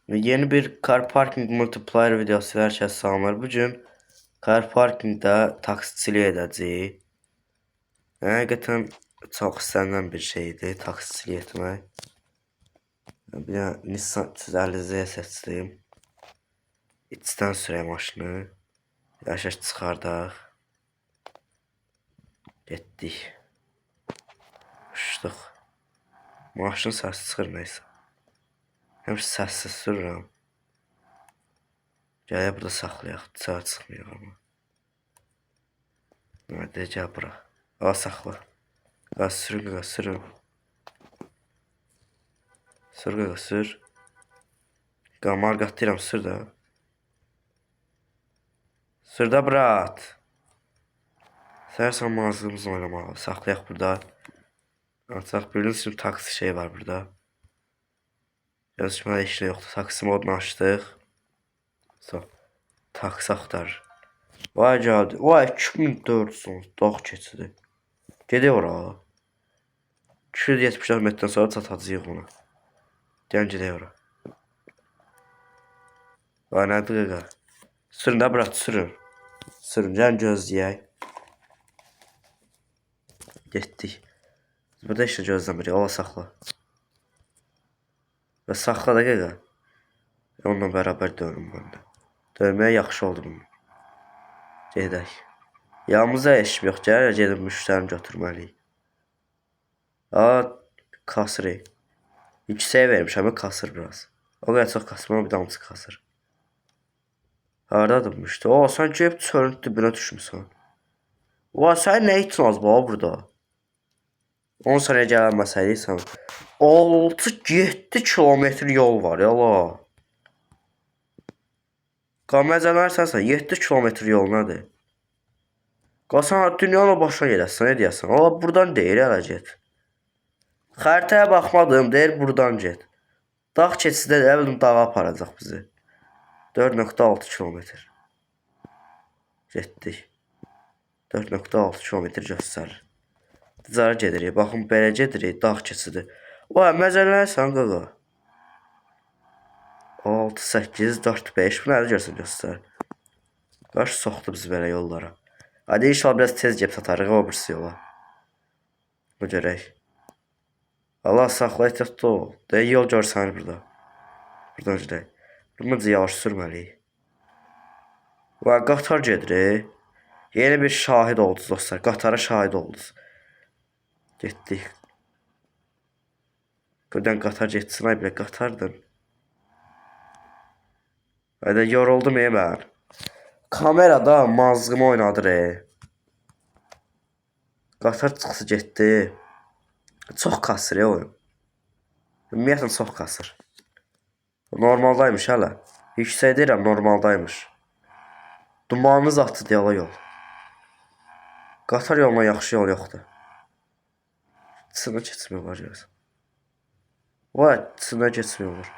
Yeni bir car parking multiplayer videosu ilə hər kəs salamlar. Bu gün car parkingdə taksicilik edəcəyik. Həqiqətən çox istənilən bir şeydir taksicilik etmək. Bir də Nissan 350Z seçdim. İçdən sürək maşını. Yaşaş çıxardaq. Getdik. Uçduq. Maşın səsi çıxır neysə. Həmişə səssiz sürürəm. Gələk burada saxlayaq. Dışarı çıxmayaq amma. Hadi gəl bura. Al saxla. Qaz sürün, qaz sürün. Sür qaz sür. Qamar qatlayıram sür də. Sür də brat. Sərsən mazlığımızı oynamalı. Saxlayaq burada. Artıq bildiğiniz kimi taksi şey var burada. Yazışmada heç nə yoxdur. Taksi modunu açdıq. Taksi axtar. Vay gəldi. Vay 2400 dağ keçidi. Gedək ora. 270 metrdən sonra çatacağıq ona. Gəlin gedək ora. Vay nədir qaqa? Sürün də bırak sürün. Sürün gəlin gözləyək. Getdik. Burada heç nə gözləmirik. Ola saxla. Və saxla da qaqa. Onunla bərabər dönüm məndə. Dönməyə yaxşı oldu bunu. Gedək. Yanımıza eşim yox. Gəlir gedib müştərini götürməliyik. Kasır. Yüksəyə vermişəm. Kasır biraz. O qədər çox kasır. Bir damcı kasır. Haradadır müştə? Sən gəlib çölün dibinə düşmüsən. Sən nə üçün az baba burada? 10 saniyə gəlməsəysən. 6-7 kilometr yol var ya la. Qaməcənərsənsən 7 kilometr yol nədir? Qasan dünyanın başına gedəsən, nə deyəsən? Ola buradan deyir hələ get. Xəritəyə baxmadım, deyir buradan get. Dağ keçidə də bildim dağa aparacaq bizi. 4.6 kilometr. Getdik. 4.6 kilometr göstərir. Dizara gedirik. Baxın belə gedirik, dağ keçidi. Vay məzələnərsən qaqa. 6, 8, 4, 5. Bu nədir görsən göstər. Qaş soxdu bizi belə yollara. Hadi inşallah biraz tez gəlib satarıq o birisi yola. Bu görək. Allah saxla ehtiyatlı ol. Deyək yol görsən burada. Buradan gedək. Bunu yavaş sürməliyik. Vay qatar gedir. Yeni bir şahid oldunuz dostlar. Qatara şahid oldunuz. Getdik. Buradan qatar getsin. Ay belə qatardın. Hadi yoruldum mən. Kamerada mazğımı oynadır. Qatar çıxsı getdi. Çox kasır ya oyun. Ümumiyyətlə çox kasır. Normaldaymış hələ. Yüksək deyirəm normaldaymış. Dumanlı zatı deyala yol. Qatar yoluna yaxşı yol yoxdur. Çına keçmək var görürsən. Vay çına keçmək olur.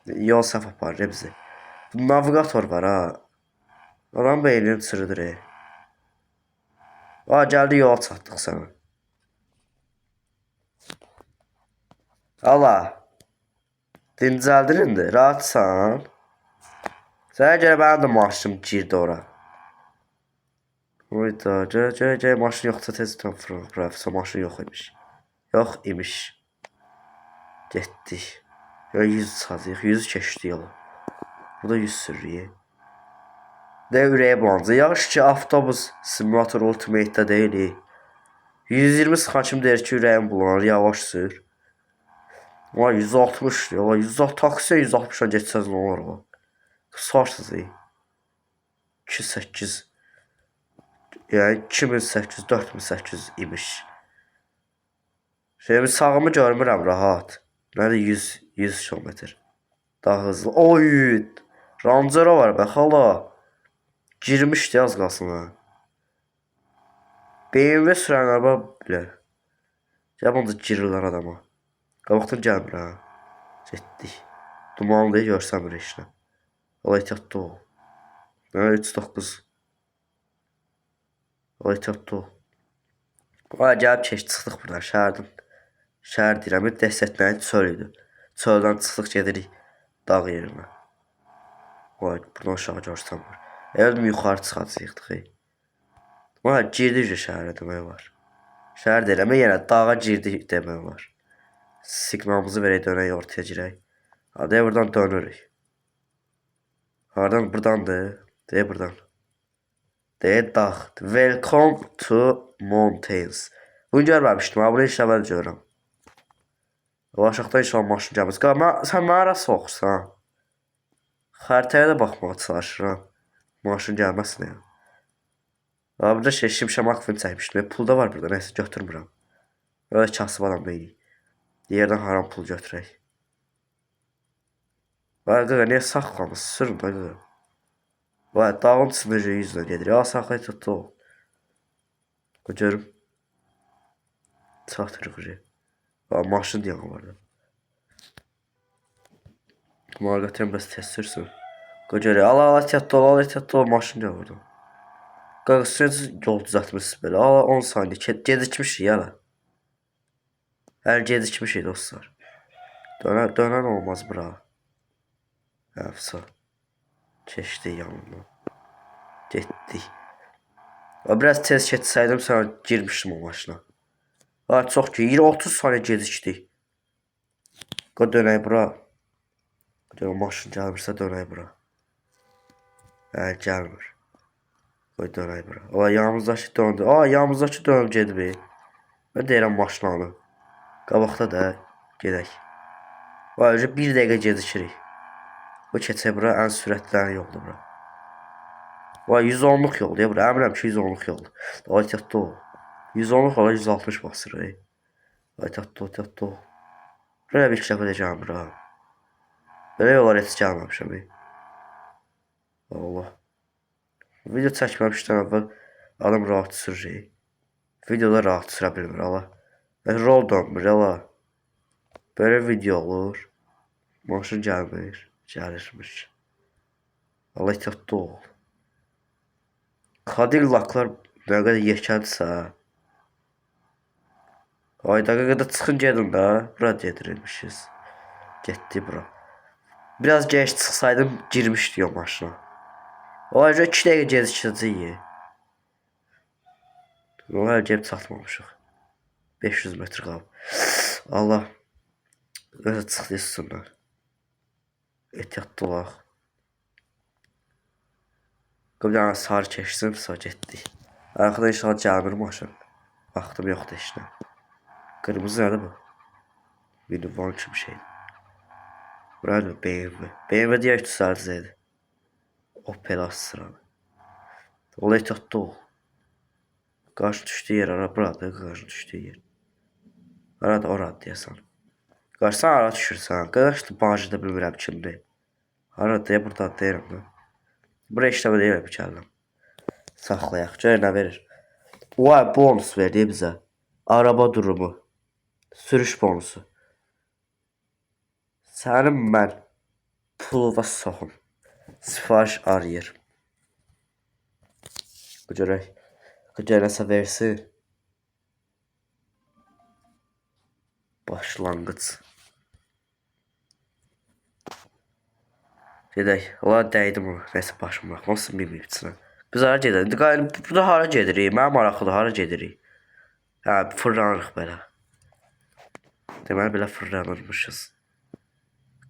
Yol səhv aparır bizi. Navigator var ha. Adam beynini çürüdür. Gəldi yola çatdıq sənə. Allah. Dincəldin indi. Rahatsan. Sənə görə mənim də maşınım girdi ora. Oyda. Gəl maşın yoxsa tez fıraq. Maşın yox imiş. Yox imiş. Getdik. 100 çıxacaq. 100 keçdi yola. Burada 100 sürüyək. Nə ürəyə bulanca. Yaxşı ki avtobus simulator ultimate-də deyilik. 120 sıxan kimi deyir ki ürəyim bulanır. Yavaş sür. 160 diyor. 160 taksiyə 160'a geçsəz nə olur o? Sarsız iyi. 2800. Yəni 2800, 4800 imiş. Şimdi sağımı görmürəm rahat. Nədir 100 kilometr. Daha hızlı. Oy! Rancero var bə xala. Girmişdi az qalsın ha. BMW sürən araba bilə. Gəl bunu girirlər adama. Qabaqdan gəlmir ha. Getdik. Dumanlı görsəmir heç nə. Ola ehtiyatlı ol. 39. Ola ehtiyatlı ol. Gəlib keç çıxdıq buradan şəhərdən. Şəhər deyirəm, dəstətlərin çöl idi. Çöldən çıxdıq gedirik dağ yerinə. Vay, buradan aşağı görsəm var. Evim yuxarı çıxacaqdıq. Vay, girdik şəhərə demək var. Şəhər deyil, amma yenə dağa girdik demək var. Siqnalımızı verək, dönək, ortaya girək. Hadi buradan dönürük. Hardan? Buradandır. Deyə buradan. Deyə dağ. Welcome to mountains. Bunu görməmişdim. Bunu heç əvvəl görürəm. Aşağıdan inşallah maşın gəlməz. Sən mənə ara soxursan. Xəritəyə də baxmağa çalışıram. Maşın gəlməsin ya. Burada şimşəmaq film çəkmişdim. Pul da var burada. Nəysə götürmürəm. Öyle kasıb adam deyil. Yerdən haram pul götürək. Vay qaqa, niyə saxlamız? Sürün da qaqa. Vay, dağın sınırı yüzünə gedir. Ya, saxlayı tutdu o. Görüm. Çatırıq ucu. Vay, maşın diyanı vardı. Marqatən bəs tez sürsün. Görək, ala, ehtiyatlı ol, maşın diyanı vardı. Qaqa, siz yol düzətmişsiniz belə. Ala, 10 saniyə. Gecikmişik ya. Hələ gecikmişik dostlar. Dönən olmaz bura. Əfsa. Keçdi yanından. Getdik. Biraz tez keçsəydim sonra girmişdim o maşına. Çox ki, 20-30 saniyə gecikdik. Qoy dönək bura. Qoy maşın gəlmirsə dönək bura. Gəlmir. Qoy dönək bura. Ola, yanımızdakı döndü. Yanımızdakı dönüb gedib. Mən deyirəm maşını alın. Qabaqda da gedək. Vay, önce 1 dəqiqə gecikirik. Bu keçək bura, ən sürətli yoldur bura. Vay, 110'luq yoldur ya bura. Əminəm ki, 110'luq yoldur. Vay, ehtiyatlı ol. 110'luq ola 160 basır. Vay, ehtiyatlı ol. Buraya bir dəfə edəcəm bura. Belə yollar heç gəlməmişəm. Allah. Video çəkməmişdən əvvəl adam rahat sürür. Videoda rahat sürə bilmir, Allah. Rol dönmür, Allah. Böyle video olur. Maşın gəlmir. Gəlirmiş. Allah, ehtiyatlı ol. Cadillaclar nə qədər yekəndirsə. Ay, dəqiqədə çıxın gedin də. Bura gedirilmişiz. Getdi bura. Biraz geç çıxsaydım girmişdi o maşına. O ayrıca 2 dəqiqə gecikəcəyik. O hələ gəlib çatmamışıq. 500 metr qalıb. Allah. Nəsə çıxdı üstündən. Ehtiyatlı olaq. Bir dənə sarı keçdim, sonra getdik. Arxada inşallah gəlmir maşın. Vaxtım yoxdur işlə. Qırmızı nədir bu? Minivan kimi şey. Buraya BMW. BMW deyək düzələcəkdir. Opel Astra. Ola, ehtiyatlı ol. Qarşı düşdüyü yer ara buradır, qarşı düşdüyü yer. Arada orada deyəsən. Qarşıdan ara düşürsən. Qarşı bağcıda bilmirəm kimdir. Arada deyə burada deyirəm da. Buraya işləmə deyirəm bir kələm. Saxlayaq. Gör nə verir. Vay, bonus verdi bizə. Araba durumu. Sürüş bonusu. Sənin mən pulva soxum. Sifariş arayır. Görək. Görək nəsə versin. Başlanğıc. Gedək. Ola, dəydim ona. Nəsə başım baxma. Nasıl bilməyib içinə. Biz hara gedirik? Burada hara gedirik? Mənim maraqlıdır. Hara gedirik? Hə, fırlanırıq belə. Deməli, belə fırlanırmışız.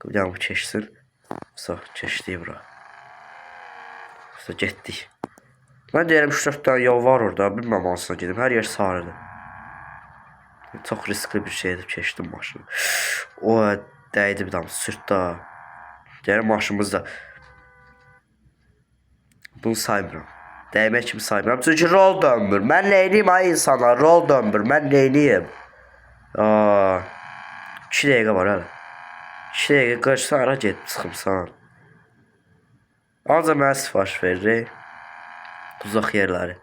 Bir dənə bu keçsin. Sonra keçdik bura. Sonra getdik. Mən deyirəm 3-4 dənə yol var orada. Bilməm hansına gedim. Hər yer sarıdır. Çox riskli bir şey edib keçdim maşını. O, dəydi bir dam. Sürtdə. Deyirəm maşımız da. Bunu saymıram. Dəymək kimi saymıram. Çünki rol dönmür. Mən neyliyim ay insanlar? Rol dönmür. Mən neyliyim? 2 dəqiqə var hələ. 2 dəqiqə qaçsan ara gedib çıxımsan. Ancaq mənə sifariş verir. Uzaq yerləri.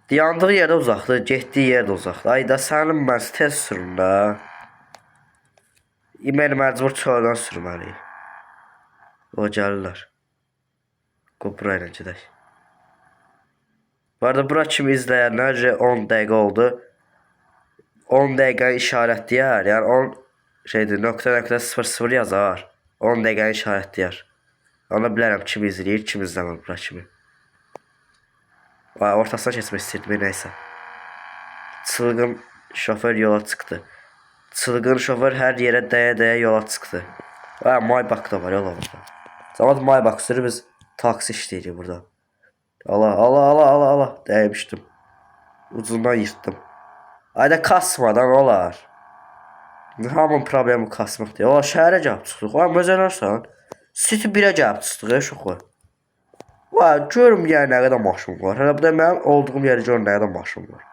Dayandığı yerdə uzaqdır. Getdiyi yerdə uzaqdır. Ayda sənin mən tez sürün də. İməni məcbur çöldən sürməliyik. O gəlirlər. Qoy burayla gedək. Bu arada bura kimi izləyənlər 10 dəqiqə oldu. 10 dəqiqə işarətləyər. Yəni 10 şeydir, .00 yazar. 10 dəqiqəni işarətləyər. Ona bilərəm kim izləyir, kim izləmir bura kimi. Ortasına keçmək istəyirdim, nəysə. Çılgın şoför yola çıxdı. Çılgın şoför hər yerə dəyə-dəyə yola çıxdı. Maybach da var yola burada. Cəmat Maybach sürür, biz taksi işləyirik burada. Allah, dəymişdim. Ucundan yırtdım. Ayda kasmadan olar. Hamın problemi kasmaqdır. Ola şəhərə gəlib çıxdıq. Məzələrsən. City 1-ə gəlib çıxdıq, şoxu. Görüm yəni nə qədər maşın var. Hələ bu da mənim olduğum yeri görün nə qədər maşın var.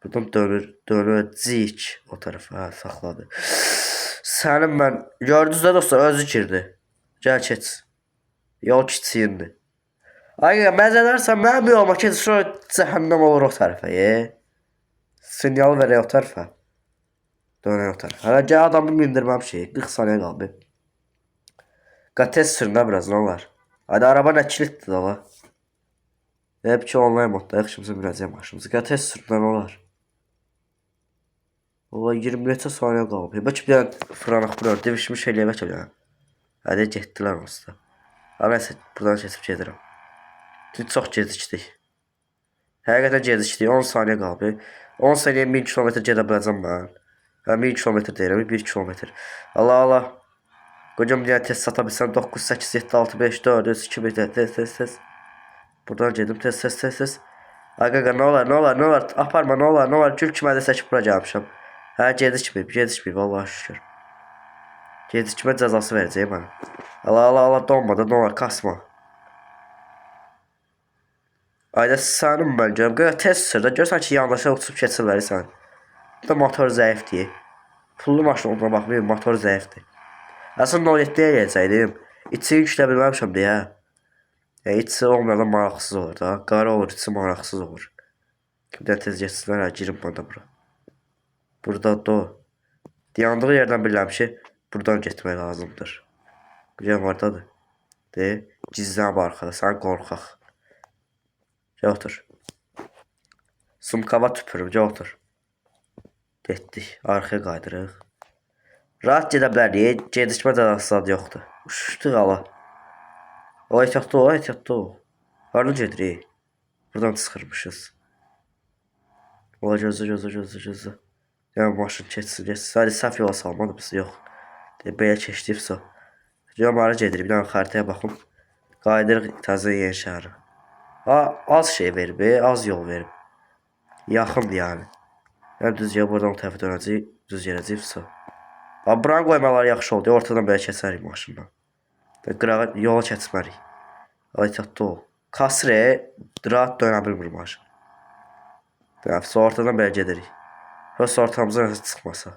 Buradan dönəcəyik o tarafa, saxladı. Sənin mən, gördünüz də dostlar, özü girdi. Gəl keç. Yol kiçiyindi. Ay, məzələrsən, mənim yoluma keç, sonra cəhənnəm olur o tərəfə, Sinyal verək o tərəfə. Dönək o tərəfə. Hələ gəl adamı mindirməm 40 saniyə qaldı. Tez sürün də biraz, nə olar? Hayda, araba nə kilitdir də la. Hep ki online moddayıq, kimsə biləcək maşınımızı. Tez sürün də, nə olar? Ola 20 neçə saniyə qalıb. Bəlkə bir dənə fıranaq bura, divişmiş eləyəmək eləyəm. Hədə getdilər onsuz da. Nəysə, buradan keçib gedirəm. Çox gecikdik. Həqiqətən gecikdik, 10 saniyə qalıb. 10 saniyə 1000 km gedə biləcəm mən. 1000 km deyirəm, 1 km. Allah. Qocam bir dənə test sata bilsəm, 9, 8, 7, 6, 5, 4, 3, 2, 1, tez. Buradan gedim, tez. Ay qaqa, nə olar, aparma, nə olar, gül kimi ədə səkib bura gəlmişəm. Gecikməyib, Allah'a şükür. Gecikmə cəzası verəcək mənə. Allah, donma da, nə olar, kasma. Ayda sənin mən görəm, qaqa tez sür də, görsən ki, yandaşa uçub keçirləri sən. Bu da motor zəifdir. Pullu maşın olduğuna baxmayın, motor zəifdir. Əslində 07-yə gələcəkdim. İçi yüklə bilməmişəm deyə. İçi olmadan maraqsız olur da. Qara olur, içi maraqsız olur. Bir də tez geçsinlər, girim bana bura. Burada da o. Dayandığı yerdən bilirəm ki, buradan getmək lazımdır. Gücəm vardadır. Gizlənə barxada, sən qorxaq. Gəl otur. Sumkava tüpürüm, gəl otur. Getdik, arxaya qaydırıq. Rahat gedə bilərik, gecikmə cəzası yoxdur. Uşuşduq ala. O, ehtiyatda o. Harada gedirik? Buradan çıxırmışız. Ola gözlə. Yəni maşın keçsin. Hadi səhv yola salmadı biz, yox. Belə keçdiyibsə. Gələm hara gedirik, bir dənə xəritəyə baxım. Qaydırıq təzə yeni şəhərə. Az şey verib, az yol verib. Yaxındır yəni. Yəni düz yerə buradan o tərəfə dönəcəyik, düz yerəcəyiksə. Buranı qoymalar yaxşı oldu. Ortadan belə keçərik maşından. Qırağa yola keçmərik. Ehtiyatda ol. Kasre rahat dönə bilmir maşın. Ortadan belə gedirik. Sonra ortamıza nəsə çıxmasa.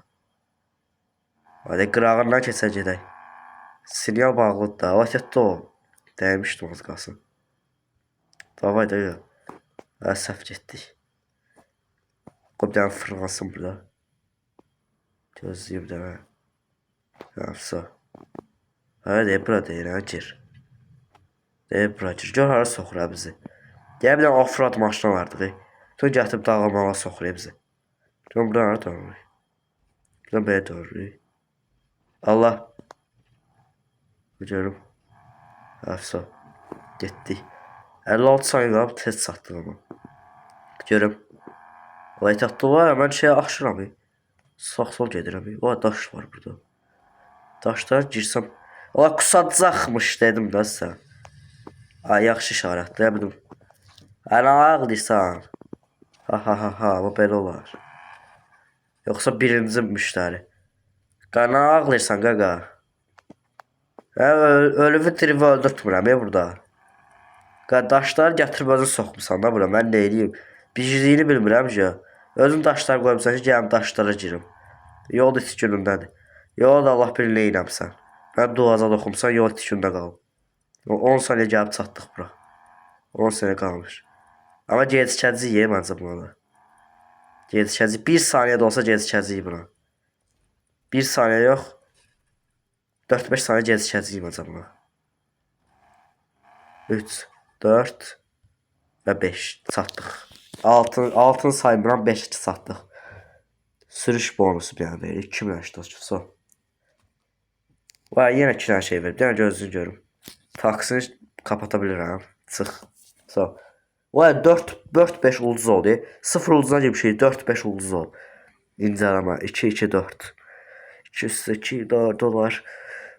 Qırağından keçər gedək. Sinyal bağlıdır da. Ehtiyatda ol. Dəymişdim az qalsın. Davay da yox. Səhv getdik. Qoy bir dənə fırlansın burada. Gözləyim dənə. Yapsa. Bura deyir, gir. Bura gir. Gör hara soxur bizi. Gəl bir dənə off-road maşına vardı. Tüm gətirib dağılmağa soxur bizi. Tüm buradan hara dönürük. Buradan belə dönürük. Allah. Görüm. Yapsa. Getdik. 56 saniyə qalıb tez çatdıq ama. Görüm. Ehtiyatda var, mən şeyə aşıram. Sağ-sol gedirəm. Daş var burada. Daşlar girsəm. Ola kusacaqmış dedim də sən. Yaxşı işarətdir, nə bilim. Nə ağlayırsan? Ha, bu belə olar. Yoxsa birinci müştəri. Nə ağlayırsan qaqa? Ölümü dirivi öldürtmürəm burada. Daşları gətirib özün soxmusan da bura, mən nə eləyim? Biciliyini bilmirəm ki. Özün daşlar qoymuşsan ki, gələm daşlara girim. Yol iti günündədir. Yol da Allah bilir nə eləmsən. Mən duaza oxumsan, yol iti gündə qalıb. 10 saniyə gəlib çatdıq bura. 10 saniyə qalmış. Amma gecikəcəyik məncə buna da. Gecikəcəyik. 1 saniyə də olsa gecikəcəyik buna. 1 saniyə yox. 4-5 saniyə gecikəcəyik məncə buna. 3, 4 və 5 çatdıq. 6-nı saymıram, 5-2 çatdıq. Sürüş bonusu bir yana deyil. 2000 son. Vay yenə 2 dənə şey verib. Bir dənə gözünü görüm. Taksini kapata bilirəm. Çıx. So. Vay 4 5 ulduz oldu. 0 ulduzdan gibi bir şey 4 5 ulduz oldu. İncələmə 2 2 4. 2 üstə 2 4 dolar.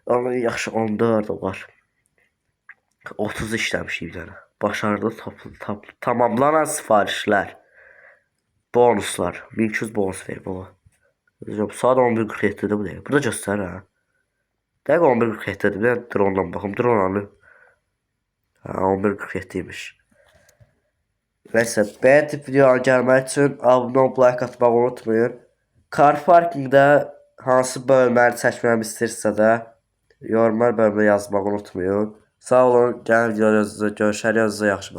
Amma yaxşı 14 dolar. 30 işləmişik bir dənə. Başarılı tamamlanan sifarişlər. Bonuslar. 1200 bonus verir baba. Saat 11:47'de bu değil. Burada göster ha. Dəqiq 11:47'de bir dənə drone'dan baxım. Drone alır. Ha 11:47'ymiş. Nəysə, bəyənib videoya gəlmək üçün abunə olub like atmağı unutmayın. Car parkingdə hansı bölməni çəkməyimi istəyirsə də yorumlar bölümünə yazmağı unutmayın. Sağ olun, gəlin videoda görüşərik, yaxşı baxın.